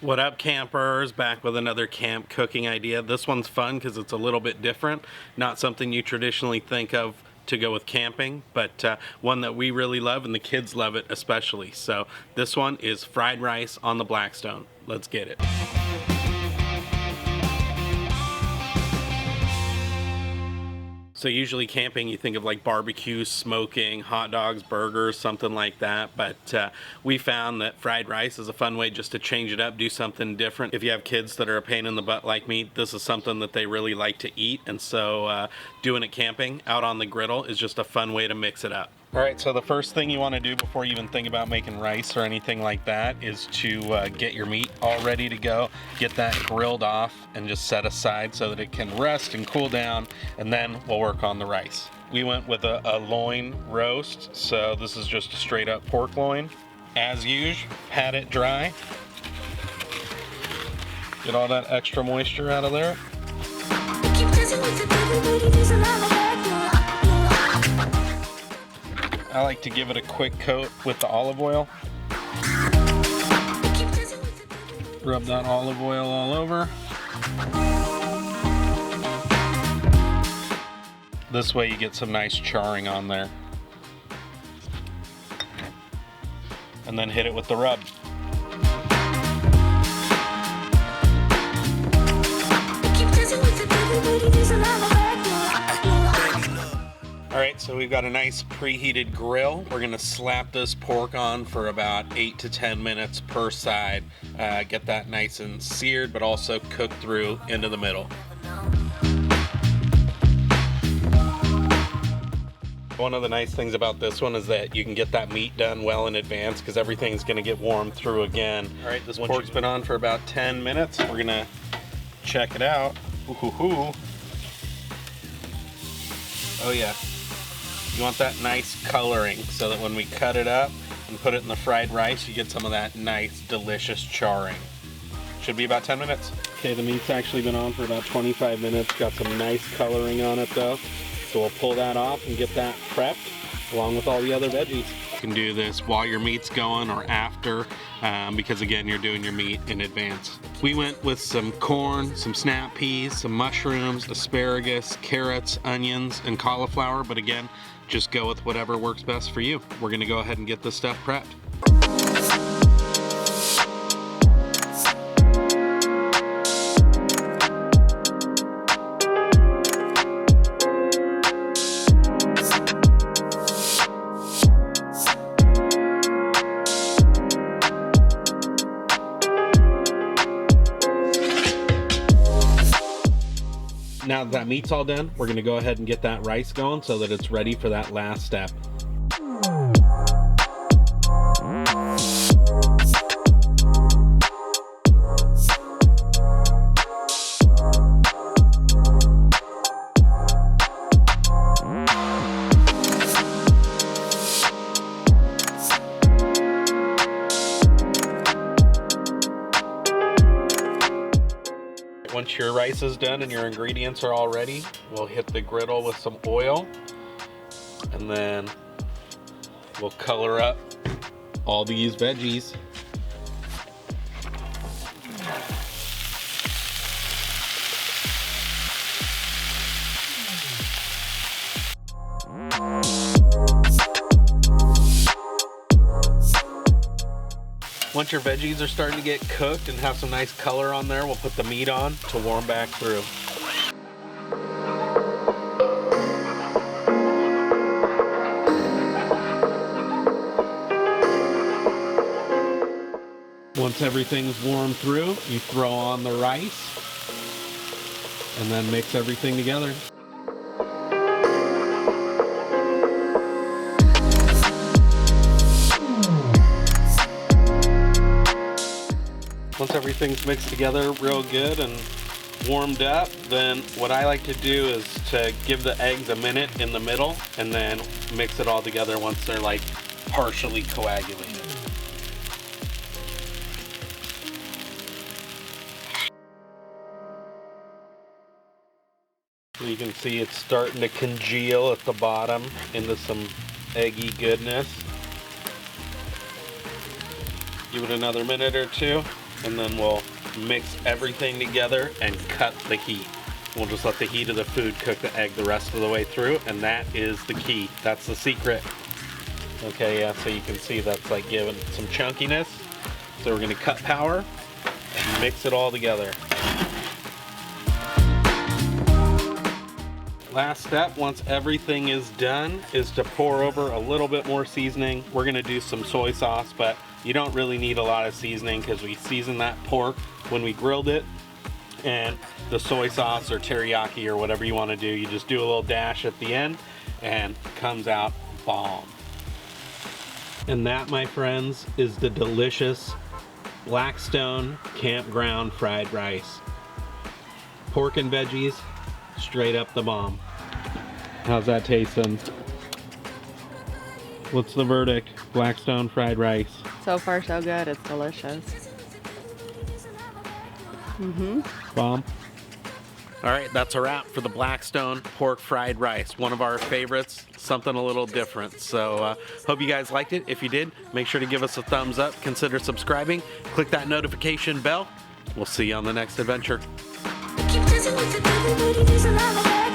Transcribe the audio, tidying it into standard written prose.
What up, campers? Back with another camp cooking idea. This one's fun because it's a little bit different. Not something you traditionally think of to go with camping, but one that we really love and the kids love it especially. So this one is fried rice on the Blackstone. Let's get it. So usually camping, you think of like barbecue, smoking, hot dogs, burgers, something like that. But we found that fried rice is a fun way just to change it up, do something different. If you have kids that are a pain in the butt like me, this is something that they really like to eat. And so doing it camping out on the griddle is just a fun way to mix it up. All right, so the first thing you want to do before you even think about making rice or anything like that is to get your meat all ready to go. Get that grilled off and just set aside so that it can rest and cool down, and then we'll work on the rice. We went with a loin roast, so this is just a straight up pork loin. As usual, pat it dry. Get all that extra moisture out of there. I like to give it a quick coat with the olive oil. Rub that olive oil all over. This way you get some nice charring on there. And then hit it with the rub. Alright, so we've got a nice preheated grill. We're gonna slap this pork on for about 8 to 10 minutes per side. Get that nice and seared, but also cooked through into the middle. One of the nice things about this one is that you can get that meat done well in advance because everything's gonna get warmed through again. Alright, this pork's been on for about 10 minutes. We're gonna check it out. Ooh-hoo-hoo. Oh yeah. You want that nice coloring so that when we cut it up and put it in the fried rice, you get some of that nice, delicious charring. Should be about 10 minutes. Okay, the meat's actually been on for about 25 minutes. Got some nice coloring on it though. So we'll pull that off and get that prepped along with all the other veggies. You can do this while your meat's going or after because again, you're doing your meat in advance. We went with some corn, some snap peas, some mushrooms, asparagus, carrots, onions, and cauliflower, but again, just go with whatever works best for you. We're gonna go ahead and get this stuff prepped. Now that meat's all done, we're gonna go ahead and get that rice going so that it's ready for that last step. Once your rice is done and your ingredients are all ready, we'll hit the griddle with some oil and then we'll color up all these veggies. Once your veggies are starting to get cooked and have some nice color on there, we'll put the meat on to warm back through. Once everything's warmed through, you throw on the rice and then mix everything together. Once everything's mixed together real good and warmed up, then what I like to do is to give the eggs a minute in the middle and then mix it all together once they're like partially coagulated. So you can see it's starting to congeal at the bottom into some eggy goodness. Give it another minute or two. and then we'll mix everything together and cut the heat. We'll just let the heat of the food cook the egg the rest of the way through, and that is the key. That's the secret. Okay, yeah, so you can see that's like giving it some chunkiness. So we're gonna cut power and mix it all together. Last step, once everything is done, is to pour over a little bit more seasoning. We're gonna do some soy sauce, but you don't really need a lot of seasoning because we seasoned that pork when we grilled it. And the soy sauce or teriyaki or whatever you want to do, you just do a little dash at the end and it comes out bomb. And that, my friends, is the delicious Blackstone campground fried rice. Pork and veggies, straight up the bomb. How's that tasting? What's the verdict? Blackstone fried rice. So far so good, it's delicious. Bomb. All right, that's a wrap for the Blackstone pork fried rice. One of our favorites, something a little different. So hope you guys liked it. If you did, make sure to give us a thumbs up. Consider subscribing. Click that notification bell. We'll see you on the next adventure. Keep dancing with everybody, there's a lot of